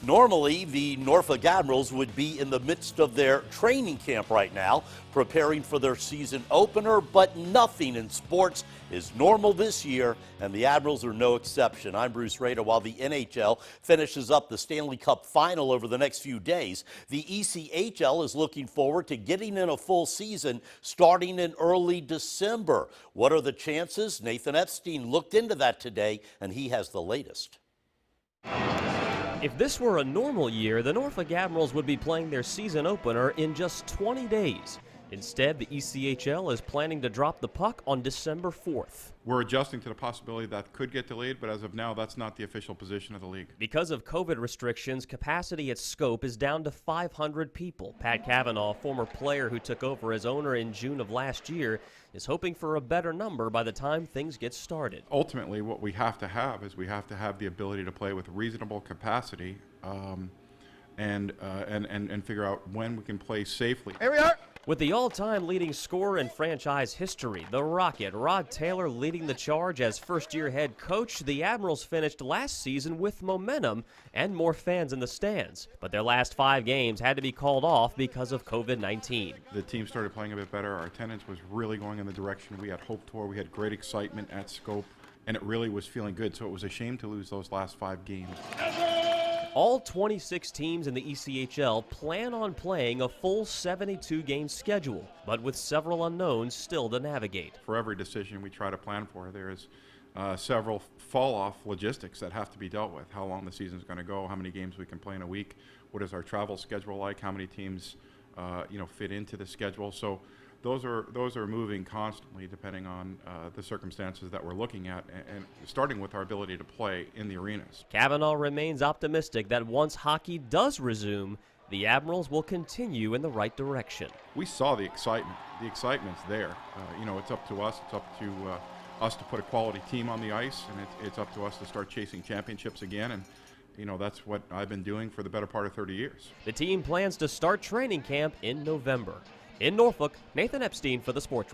Normally, the Norfolk Admirals would be in the midst of their training camp right now, preparing for their season opener, but nothing in sports is normal this year, and the Admirals are no exception. I'm Bruce Rader. While the NHL finishes up the Stanley Cup final over the next few days, the ECHL is looking forward to getting in a full season starting in early December. What are the chances? Nathan Epstein looked into that today, and he has the latest. If this were a normal year, the Norfolk Admirals would be playing their season opener in just 20 days. Instead, the ECHL is planning to drop the puck on December 4th. We're adjusting to the possibility that could get delayed, but as of now, that's not the official position of the league. Because of COVID restrictions, capacity at Scope is down to 500 people. Pat Cavanaugh, former player who took over as owner in June of last year, is hoping for a better number by the time things get started. Ultimately, what we have to have is we have to have the ability to play with reasonable capacity and figure out when we can play safely. Here we are. With the all-time leading scorer in franchise history, the Rocket, Rod Taylor, leading the charge as first-year head coach, the Admirals finished last season with momentum and more fans in the stands. But their last 5 games had to be called off because of COVID-19. The team started playing a bit better. Our attendance was really going in the direction we had hoped for. We had great excitement at Scope, and it really was feeling good. So it was a shame to lose those last 5 games. All 26 teams in the ECHL plan on playing a full 72-game schedule, but with several unknowns still to navigate. For every decision we try to plan for, there's several fall-off logistics that have to be dealt with. How long the season's going to go, how many games we can play in a week, what is our travel schedule like, how many teams fit into the schedule. So those are moving constantly depending on the circumstances that we're looking at, and starting with our ability to play in the arenas. Cavanaugh remains optimistic that once hockey does resume, the Admirals will continue in the right direction. We saw the excitement. The excitement's there. It's up to us. It's up to us to put a quality team on the ice, and it's up to us to start chasing championships again. And that's what I've been doing for the better part of 30 years. The team plans to start training camp in November. In Norfolk, Nathan Epstein for the Sports.